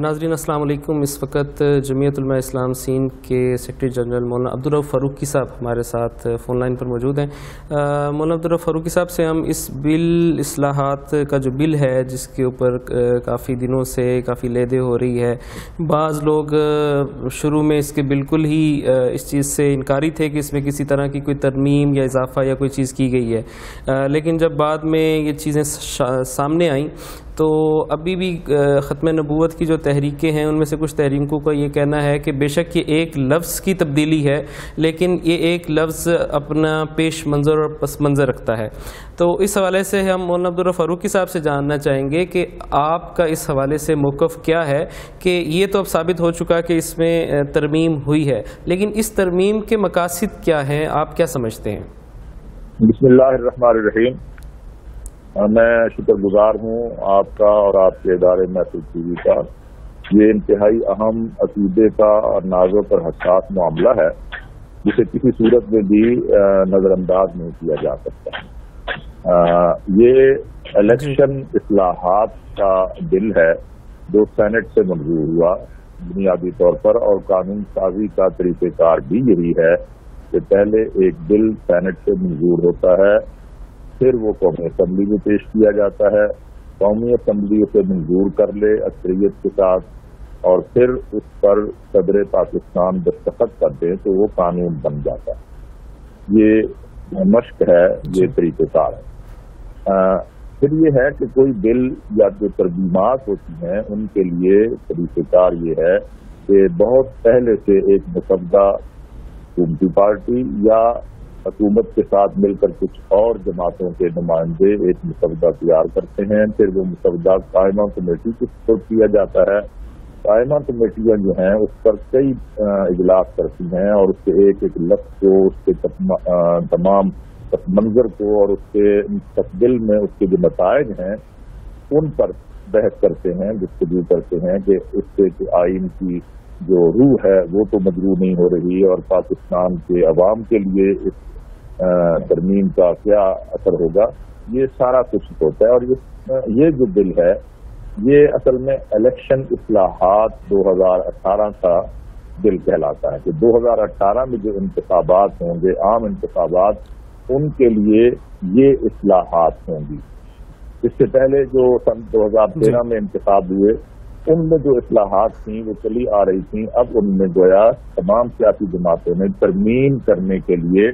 ناظرین السلام علیکم۔ اس وقت جمعیت علماء اسلام سندھ کے سیکرٹری جنرل مولانا عبدالرؤف فاروقی صاحب ہمارے ساتھ فون لائن پر موجود ہیں۔ مولانا عبدالرؤف فاروقی صاحب سے ہم اس بل اصلاحات کا جو بل ہے جس کے اوپر کافی دنوں سے کافی لیدے ہو رہی ہے، بعض لوگ شروع میں اس کے بالکل ہی اس چیز سے انکاری تھے کہ اس میں کسی طرح کی کوئی ترمیم یا اضافہ یا کوئی چیز کی گئی ہے، لیکن جب بعد میں یہ چیزیں سامنے آئیں تو ابھی بھی ختم نبوت کی جو تحریکیں ہیں ان میں سے کچھ تحریکوں کا یہ کہنا ہے کہ بے شک یہ ایک لفظ کی تبدیلی ہے، لیکن یہ ایک لفظ اپنا پیش منظر اور پس منظر رکھتا ہے۔ تو اس حوالے سے ہم مولانا عبدالرؤف فاروقی صاحب سے جاننا چاہیں گے کہ آپ کا اس حوالے سے موقف کیا ہے کہ یہ تو اب ثابت ہو چکا کہ اس میں ترمیم ہوئی ہے، لیکن اس ترمیم کے مقاصد کیا ہیں، آپ کیا سمجھتے ہیں؟ بسم اللہ الرحمن الرحیم۔ میں شکر گزار ہوں آپ کا اور آپ کے ادارے محفوظ ٹی وی کا۔ یہ انتہائی اہم عقیدے کا اور نازک اور حساس معاملہ ہے جسے کسی صورت میں بھی نظر انداز نہیں کیا جا سکتا۔ یہ الیکشن اصلاحات کا بل ہے جو سینٹ سے منظور ہوا بنیادی طور پر، اور قانون سازی کا طریقہ کار بھی یہی ہے کہ پہلے ایک بل سینٹ سے منظور ہوتا ہے، پھر وہ قومی اسمبلی میں پیش کیا جاتا ہے، قومی اسمبلی اسے منظور کر لے اکثریت کے ساتھ، اور پھر اس پر صدر پاکستان دستخط کر دیں تو وہ قانون بن جاتا ہے۔ یہ مشق ہے، یہ طریقہ کار ہے۔ پھر یہ ہے کہ کوئی بل یا جو ترمیمات ہوتی ہیں ان کے لیے طریقہ کار یہ ہے کہ بہت پہلے سے ایک مسودہ حکومتی پارٹی یا حکومت کے ساتھ مل کر کچھ اور جماعتوں کے نمائندے ایک مسودہ تیار کرتے ہیں، پھر وہ مسودہ قائمہ کمیٹی کو سپورٹ کیا جاتا ہے۔ قائمہ کمیٹیاں جو ہیں اس پر کئی اجلاس کرتی ہیں اور اس کے ایک ایک لفظ کو، اس کے تمام پس منظر کو اور اس کے مستقبل میں اس کے جو نتائج ہیں ان پر بحث کرتے ہیں، گفتگو کرتے ہیں کہ اس سے آئین کی جو روح ہے وہ تو مجروح نہیں ہو رہی، اور پاکستان کے عوام کے لیے اس ترمیم کا کیا اثر ہوگا، یہ سارا کچھ ہوتا ہے۔ اور یہ جو بل ہے یہ اصل میں الیکشن اصلاحات 2018 کا بل کہلاتا ہے کہ 2018 میں جو انتخابات ہوں گے، عام انتخابات، ان کے لیے یہ اصلاحات ہوں گی۔ اس سے پہلے جو سن 2013 میں انتخاب ہوئے ان میں جو اصلاحات تھیں وہ چلی آ رہی تھیں، اب ان میں گویا تمام سیاسی جماعتوں نے ترمیم کرنے کے لیے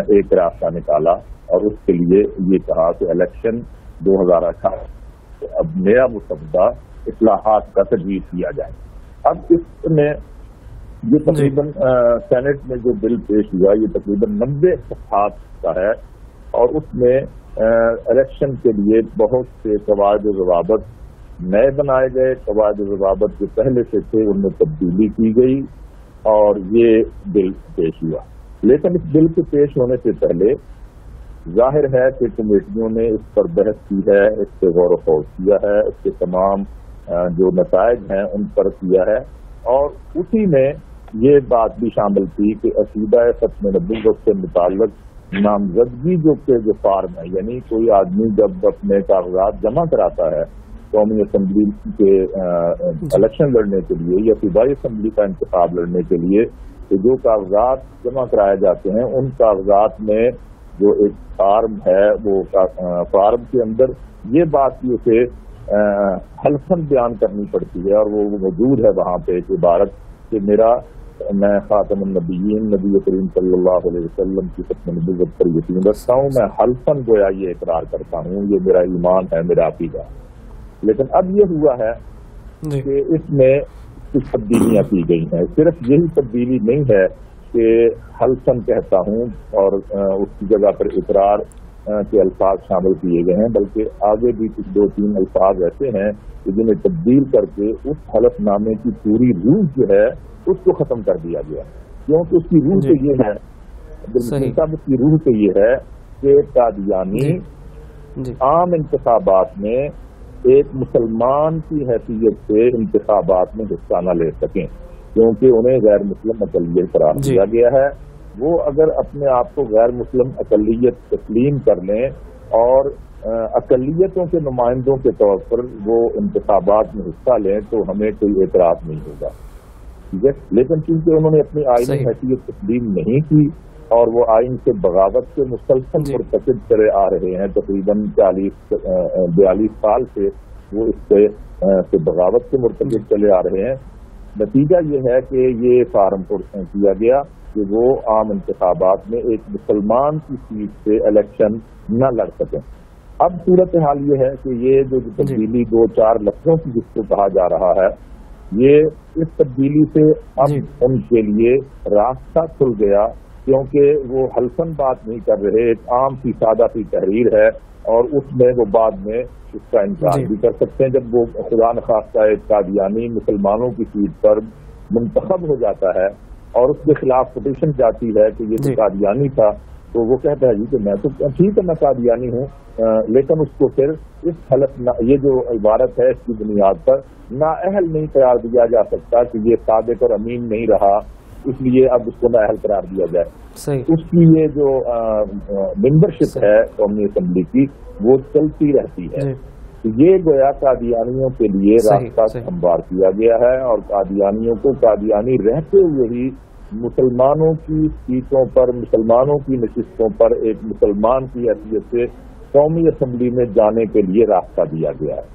ایک راستہ نکالا اور اس کے لیے یہ کہا کہ الیکشن 2018 اب نیا مسودہ اصلاحات کا تجویز کیا جائے۔ اب اس میں یہ تقریباً سینٹ میں جو بل پیش ہوا یہ تقریباً 90 صفحات کا ہے، اور اس میں الیکشن کے لیے بہت سے قواعد و ضوابط نئے بنائے گئے، قواعد و ضوابط جو پہلے سے تھے ان میں تبدیلی کی گئی، اور یہ بل پیش ہوا۔ لیکن اس بل کے پیش ہونے سے پہلے ظاہر ہے کہ کمیٹیوں نے اس پر بحث کی ہے، اس پہ غور و خوض کیا ہے، اس کے تمام جو نتائج ہیں ان پر کیا ہے، اور اسی میں یہ بات بھی شامل تھی کہ عقیدہ ختم نبوت سے متعلق نامزدگی جو فارم ہے، یعنی کوئی آدمی جب اپنے کاغذات جمع کراتا ہے قومی اسمبلی کے الیکشن لڑنے کے لیے یا صوبائی اسمبلی کا انتخاب لڑنے کے لیے، تو جو کاغذات جمع کرائے جاتے ہیں ان کاغذات میں جو ایک فارم ہے، وہ فارم کے اندر یہ بات بھی اسے حلفاً بیان کرنی پڑتی ہے، اور وہ موجود ہے وہاں پہ ایک عبارت کہ میں خاتم النبیین نبی کریم صلی اللہ علیہ وسلم کی ختم نبوت پر یقین رکھتا ہوں، میں حلفاً گویا یہ اقرار کرتا ہوں، یہ میرا ایمان ہے، میرا عقیدہ۔ لیکن اب یہ ہوا ہے کہ اس میں کچھ تبدیلیاں کی گئی ہیں۔ صرف یہی تبدیلی نہیں ہے کہ حلفاً کہتا ہوں اور اس کی جگہ پر اقرار کے الفاظ شامل کیے گئے ہیں، بلکہ آگے بھی کچھ 2-3 الفاظ ایسے ہیں کہ جنہیں تبدیل کر کے اس حلف نامے کی پوری روح جو ہے اس کو ختم کر دیا گیا، کیونکہ اس کی روح تو یہ ہے، اس کی روح تو یہ ہے کہ قادیانی عام انتخابات میں ایک مسلمان کی حیثیت سے انتخابات میں حصہ نہ لے سکیں، کیونکہ انہیں غیر مسلم اقلیت قرار دیا گیا ہے۔ وہ اگر اپنے آپ کو غیر مسلم اقلیت تسلیم کر لیں اور اقلیتوں کے نمائندوں کے طور پر وہ انتخابات میں حصہ لیں تو ہمیں کوئی اعتراض نہیں ہوگا، ٹھیک ہے. لیکن چونکہ انہوں نے اپنی آئینی حیثیت تسلیم نہیں کی اور وہ آئین سے بغاوت سے مسلسل مرتکب کرے آ رہے ہیں، تقریباً 42 سال سے وہ اس سے بغاوت سے مرتکب چلے آ رہے ہیں. نتیجہ یہ ہے کہ یہ فارم کیا گیا کہ وہ عام انتخابات میں ایک مسلمان کی سیٹ سے الیکشن نہ لڑ سکیں. اب صورتحال یہ ہے کہ یہ جو تبدیلی 2-4 لفظوں کی جس کو کہا جا رہا ہے، یہ اس تبدیلی سے اب ان کے لیے راستہ کھل گیا، کیونکہ وہ حلفاً بات نہیں کر رہے. ایک عام سی سادہ سی تحریر ہے اور اس میں وہ بعد میں اس کا انکار بھی کر سکتے ہیں. جب وہ خدا نخواستہ ایک قادیانی مسلمانوں کی سیٹ پر منتخب ہو جاتا ہے اور اس کے خلاف پٹیشن جاتی ہے کہ یہ تو قادیانی تھا، تو وہ کہتا ہے جی کہ میں تو ٹھیک ہے میں قادیانی ہوں، لیکن اس کو پھر اس حلف یہ جو عبارت ہے اس کی بنیاد پر نااہل نہیں قرار دیا جا سکتا کہ یہ صادق اور امین نہیں رہا، اس لیے اب اس کو نااہل قرار دیا جائے. اس کی یہ جو ممبرشپ ہے قومی اسمبلی کی وہ چلتی رہتی ہے. یہ گویا قادیانیوں کے لیے راستہ ہموار کیا گیا ہے، اور قادیانیوں کو قادیانی رہتے ہوئے ہی مسلمانوں کی سیٹوں پر، مسلمانوں کی نشستوں پر ایک مسلمان کی حیثیت سے قومی اسمبلی میں جانے کے لیے راستہ دیا گیا ہے.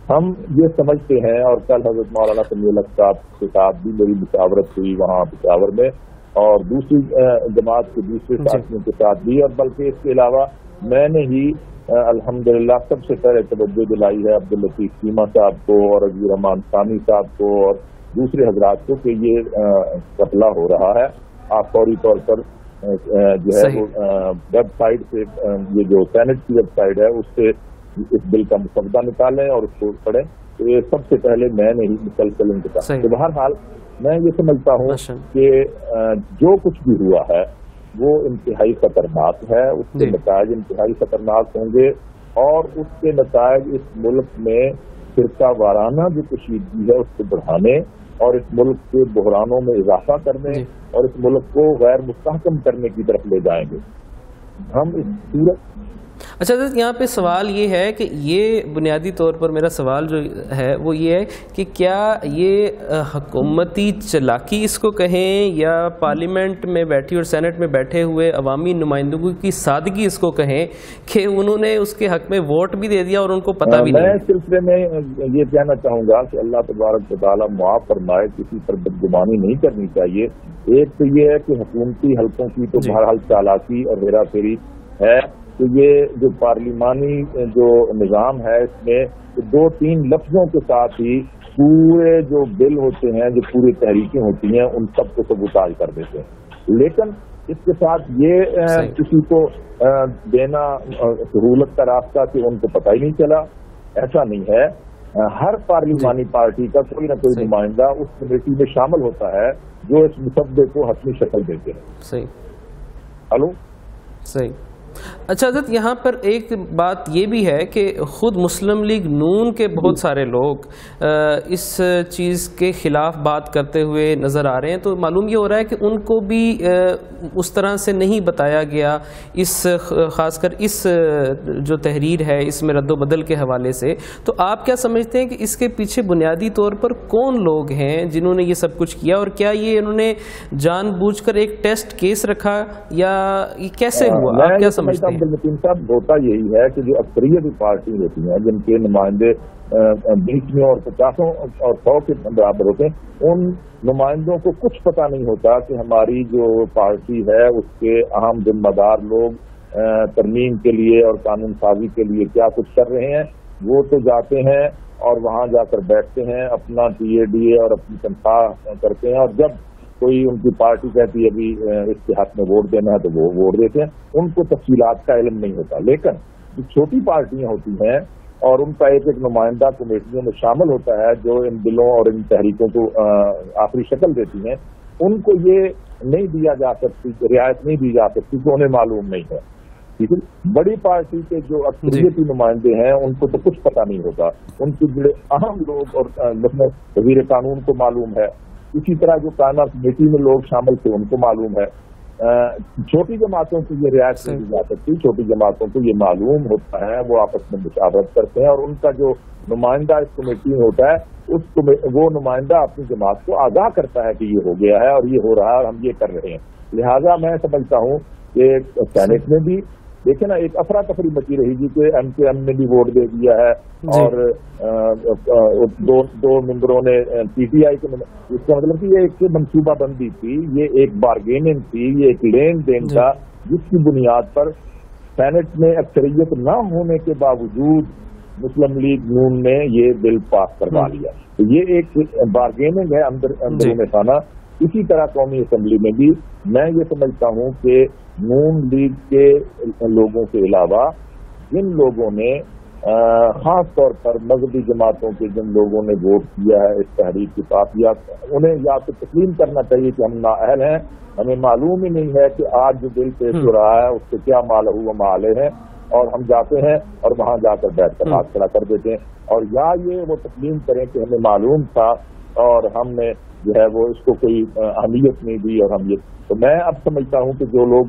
ہم یہ سمجھتے ہیں، اور کل حضرت مولانا سمیع الحق صاحب کے ساتھ بھی میری مشاورت ہوئی وہاں پشاور میں، اور دوسری جماعت کے دوسرے ساتھیوں کے ساتھ بھی، اور بلکہ اس کے علاوہ میں نے ہی الحمدللہ سب سے پہلے توجہ دلائی ہے عبداللطیف چیمہ صاحب کو اور عزیز الرحمان ثانی صاحب کو اور دوسرے حضرات کو کہ یہ مسئلہ ہو رہا ہے. آپ فوری طور پر جو ہے وہ ویب سائٹ سے، یہ جو سینٹ کی ویب سائٹ ہے اس سے اس بل کا مسودہ نکالیں اور اس کو پڑھیں. تو یہ سب سے پہلے میں نے ہی مسلسل انتخاب. تو بہرحال میں یہ سمجھتا ہوں کہ جو کچھ بھی ہوا ہے وہ انتہائی خطرناک ہے، اس کے نتائج انتہائی خطرناک ہوں گے، اور اس کے نتائج اس ملک میں فرقہ وارانہ جو کشیدگی ہے اس کو بڑھانے اور اس ملک کے بحرانوں میں اضافہ کرنے اور اس ملک کو غیر مستحکم کرنے کی طرف لے جائیں گے. ہم اس صورت اچھا حضرت یہاں پہ سوال یہ ہے کہ یہ بنیادی طور پر میرا سوال جو ہے وہ یہ ہے کہ کیا یہ حکومتی چلاکی اس کو کہیں یا پارلیمنٹ میں بیٹھی اور سینٹ میں بیٹھے ہوئے عوامی نمائندگوں کی سادگی اس کو کہیں کہ انہوں نے اس کے حق میں ووٹ بھی دے دیا اور ان کو پتہ بھی نہیں. میں اس سلسلے میں یہ کہنا چاہوں گا کہ اللہ تبارک و تعالیٰ معاف فرمائے، کسی پر بدگمانی نہیں کرنی چاہیے. ایک تو یہ ہے کہ حکومتی حلقوں کی تو بہرحال چالاکی اور ہیرا پھیری ہے، تو یہ جو پارلیمانی جو نظام ہے اس میں 2-3 لفظوں کے ساتھ ہی پورے جو بل ہوتے ہیں، جو پوری تحریکیں ہوتی ہیں، ان سب کو سبوتاژ کر دیتے ہیں. لیکن اس کے ساتھ یہ کسی کو دینا سہولت کا راستہ کہ ان کو پتہ ہی نہیں چلا، ایسا نہیں ہے. ہر پارلیمانی پارٹی کا کوئی نہ کوئی نمائندہ اس کمیٹی میں شامل ہوتا ہے جو اس مسودے کو حتمی شکل دیتے ہیں. صحیح. ہلو صحیح. اچھا حضرت یہاں پر ایک بات یہ بھی ہے کہ خود مسلم لیگ نون کے بہت سارے لوگ اس چیز کے خلاف بات کرتے ہوئے نظر آ رہے ہیں. تو معلوم یہ ہو رہا ہے کہ ان کو بھی اس طرح سے نہیں بتایا گیا، اس خاص کر اس جو تحریر ہے اس میں رد و بدل کے حوالے سے. تو آپ کیا سمجھتے ہیں کہ اس کے پیچھے بنیادی طور پر کون لوگ ہیں جنہوں نے یہ سب کچھ کیا، اور کیا یہ انہوں نے جان بوجھ کر ایک ٹیسٹ کیس رکھا یا یہ کیسے ہوا؟ آپ کیا سمجھتے ہیں؟ عبدالمتین صاحب، ہوتا یہی ہے کہ جو اکثریت پارٹی ہوتی ہیں جن کے نمائندے 20 اور 50 اور 100 کے برابر ہوتے ہیں، ان نمائندوں کو کچھ پتہ نہیں ہوتا کہ ہماری جو پارٹی ہے اس کے اہم ذمہ دار لوگ ترمیم کے لیے اور قانون سازی کے لیے کیا کچھ کر رہے ہیں. وہ تو جاتے ہیں اور وہاں جا کر بیٹھتے ہیں، اپنا TADA اور اپنی تنخواہ کرتے ہیں، اور جب کوئی ان کی پارٹی کہتی ہے ابھی اس کے حق میں ووٹ دینا ہے تو وہ ووٹ دیتے ہیں. ان کو تفصیلات کا علم نہیں ہوتا. لیکن جو چھوٹی پارٹیاں ہوتی ہیں اور ان کا ایک نمائندہ کمیٹیوں میں شامل ہوتا ہے جو ان بلوں اور ان تحریکوں کو آخری شکل دیتی ہیں، ان کو یہ نہیں دیا جا سکتی، رعایت نہیں دی جا سکتی کہ انہیں معلوم نہیں ہے. ٹھیک ہے. بڑی پارٹی کے جو اکثریتی نمائندے ہیں ان کو تو کچھ پتہ نہیں ہوتا. ان کے بڑے اہم لوگ اور وزیر قانون کو معلوم ہے، اسی طرح جو کائنہ کمیٹی میں لوگ شامل تھے ان کو معلوم ہے. چھوٹی جماعتوں کو یہ رعایت نہیں دی جا سکتی. چھوٹی جماعتوں کو یہ معلوم ہوتا ہے, وہ آپس میں مشاورت کرتے ہیں, اور ان کا جو نمائندہ اس کمیٹی میں ہوتا ہے وہ نمائندہ اپنی جماعت کو آگاہ کرتا ہے کہ یہ ہو گیا ہے اور یہ ہو رہا ہے اور ہم یہ کر رہے ہیں. لہٰذا میں سمجھتا ہوں کہ سینٹ میں بھی دیکھیں نا ایک افراتفری مچی رہی گی کہ ایم کے ایم نے بھی ووٹ دے دیا ہے, اور دو ممبروں نے پی ٹی آئی کے. اس کا مطلب کہ یہ ایک منصوبہ بندی تھی, یہ ایک بارگیننگ تھی, یہ ایک لین دین تھا, جس کی بنیاد پر سینٹ میں اکثریت نہ ہونے کے باوجود مسلم لیگ نون نے یہ بل پاس کروا لیا. تو یہ ایک بارگیننگ ہے اندرون خانہ. اسی طرح قومی اسمبلی میں بھی میں یہ سمجھتا ہوں کہ نون لیگ کے لوگوں کے علاوہ جن لوگوں نے خاص طور پر مذہبی جماعتوں کے جن لوگوں نے ووٹ کیا ہے اس تحریک کے ساتھ, انہیں یا تو تسلیم کرنا چاہیے کہ ہم نااہل ہیں, ہمیں معلوم ہی نہیں ہے کہ آج جو بل پیش ہو رہا ہے اس سے کیا مالہ و معالے ہیں, اور ہم جاتے ہیں اور وہاں جا کر بیٹھ کر ہاتھ کھڑا کر دیتے ہیں, اور یا یہ وہ تسلیم کریں کہ ہمیں معلوم تھا اور ہم نے جو ہے وہ اس کو کوئی اہمیت نہیں دی, اور ہم یہ. تو میں اب سمجھتا ہوں کہ جو لوگ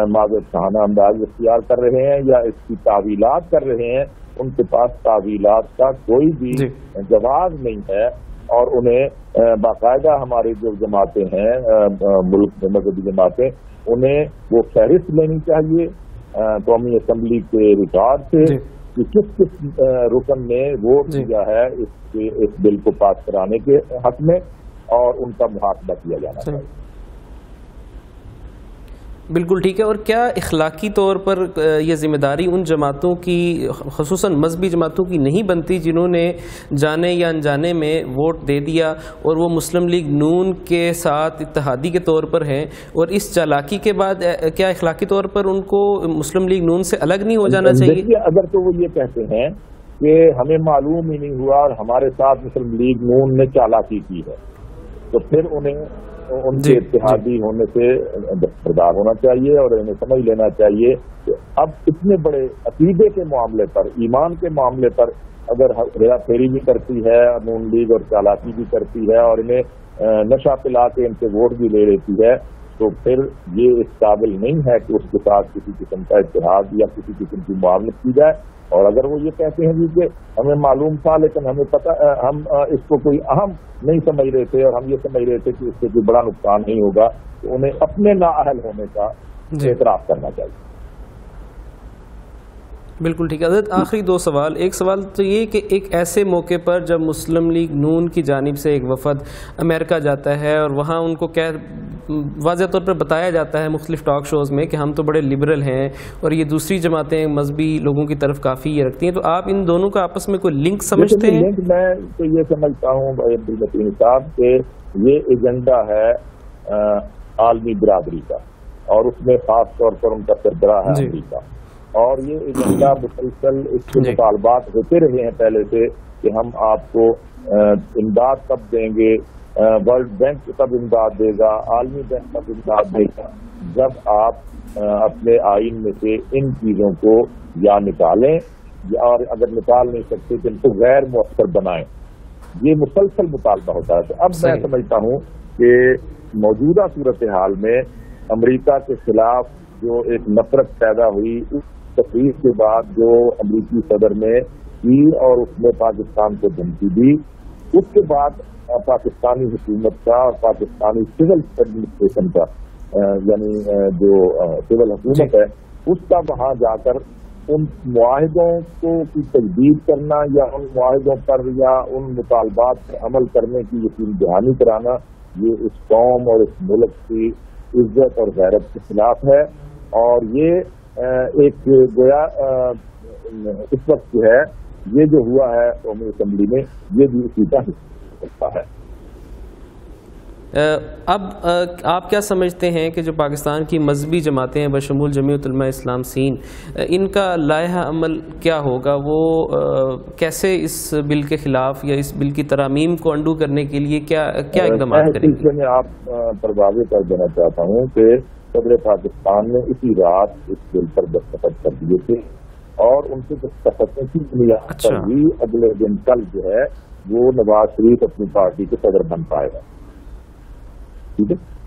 معذرت خانہ انداز اختیار کر رہے ہیں یا اس کی تعویلات کر رہے ہیں, ان کے پاس تعویلات کا کوئی بھی جواز نہیں ہے, اور انہیں باقاعدہ ہماری جو جماعتیں ہیں ملک میں مذہبی جماعتیں, انہیں وہ فہرست لینی چاہیے قومی اسمبلی کے ریکارڈ سے کہ کس رکن نے ووٹ دیا ہے اس بل کو پاس کرانے کے حق میں, اور ان کا محاسبہ کیا جانا چاہیے. بالکل ٹھیک ہے. اور کیا اخلاقی طور پر یہ ذمہ داری ان جماعتوں کی, خصوصاً مذہبی جماعتوں کی نہیں بنتی جنہوں نے جانے یا انجانے میں ووٹ دے دیا اور وہ مسلم لیگ نون کے ساتھ اتحادی کے طور پر ہیں, اور اس چالاکی کے بعد کیا اخلاقی طور پر ان کو مسلم لیگ نون سے الگ نہیں ہو جانا چاہیے؟ اگر تو وہ یہ کہتے ہیں کہ ہمیں معلوم ہی نہیں ہوا اور ہمارے ساتھ مسلم لیگ نون نے چالاکی کی ہے, تو پھر انہیں ان کے اتحادی ہونے سے دستبردار ہونا چاہیے, اور انہیں سمجھ لینا چاہیے کہ اب اتنے بڑے عقیدے کے معاملے پر, ایمان کے معاملے پر اگر ہیرا پھیری بھی کرتی ہے نون لیگ اور چالاکی بھی کرتی ہے, اور انہیں نشہ پلا کے ان سے ووٹ بھی لے لیتی ہے, تو پھر یہ اس قابل نہیں ہے کہ اس کے ساتھ کسی قسم کا اتحاد یا کسی قسم کی معاملت کی جائے. اور اگر وہ یہ کہتے ہیں کہ ہمیں معلوم تھا لیکن ہمیں پتہ, ہم اس کو کوئی اہم نہیں سمجھ رہے تھے, اور ہم یہ سمجھ رہے تھے کہ اس سے کوئی بڑا نقصان نہیں ہوگا, تو انہیں اپنے نااہل ہونے کا اعتراف کرنا چاہیے. بالکل ٹھیک ہے. حضرت آخری دو سوال. ایک سوال تو یہ کہ ایک ایسے موقع پر جب مسلم لیگ نون کی جانب سے ایک وفد امریکہ جاتا ہے اور وہاں ان کو واضح طور پر بتایا جاتا ہے مختلف ٹاک شوز میں کہ ہم تو بڑے لبرل ہیں اور یہ دوسری جماعتیں مذہبی لوگوں کی طرف کافی یہ رکھتی ہیں, تو آپ ان دونوں کا آپس میں کوئی لنک سمجھتے ہیں؟ میں تو یہ سمجھتا ہوں بھائی عبدالمتین صاحب کہ یہ ایجنڈا ہے عالمی برادری کا, اور اس میں خاص طور پر ان کا سربراہ ہے امریکہ, اور یہ ایجنڈا مسلسل اس کے مطالبات ہوتے رہے ہیں پہلے سے کہ ہم آپ کو امداد کب دیں گے, ورلڈ بینک کب امداد دے گا, عالمی بینک کب امداد دے گا, جب آپ اپنے آئین میں سے ان چیزوں کو یا نکالیں, اور اگر نکال نہیں سکتے تو ان کو غیر مؤثر بنائیں. یہ مسلسل مطالبہ ہوتا ہے. تو اب میں سمجھتا ہوں کہ موجودہ صورتحال میں امریکہ کے خلاف جو ایک نفرت پیدا ہوئی اس تقریر کے بعد جو امریکی صدر نے کی اور اس نے پاکستان کو دھمکی دی, اس کے بعد پاکستانی حکومت کا اور پاکستانی سول ایڈمنسٹریشن کا یعنی جو سول حکومت ہے اس کا وہاں جا کر ان معاہدوں کو کی تجدید کرنا یا ان معاہدوں پر یا ان مطالبات پر عمل کرنے کی یقین دہانی کرانا, یہ اس قوم اور اس ملک کی عزت اور غیرت کے خلاف ہے. اور یہ ایک گویا اس وقت جو ہے یہ جو ہوا ہے قومی اسمبلی میں یہ بھی اسی کا حصہ ہے. اب آپ کیا سمجھتے ہیں کہ جو پاکستان کی مذہبی جماعتیں ہیں بشمول جمیعت علماء اسلام سین, ان کا لائحہ عمل کیا ہوگا؟ وہ کیسے اس بل کے خلاف یا اس بل کی ترامیم کو انڈو کرنے کے لیے کیا اقدامات کریں گے؟ میں آپ پر واضح کر دینا چاہتا ہوں کہ صدر پاکستان نے اسی رات اس بل پر دستخط کر دیے تھے, اور ان کے دستخطوں کی بنیاد پر بھی اگلے دن کل جو ہے وہ نواز شریف اپنی پارٹی کے صدر بن پائے گا. ٹھیک ہے,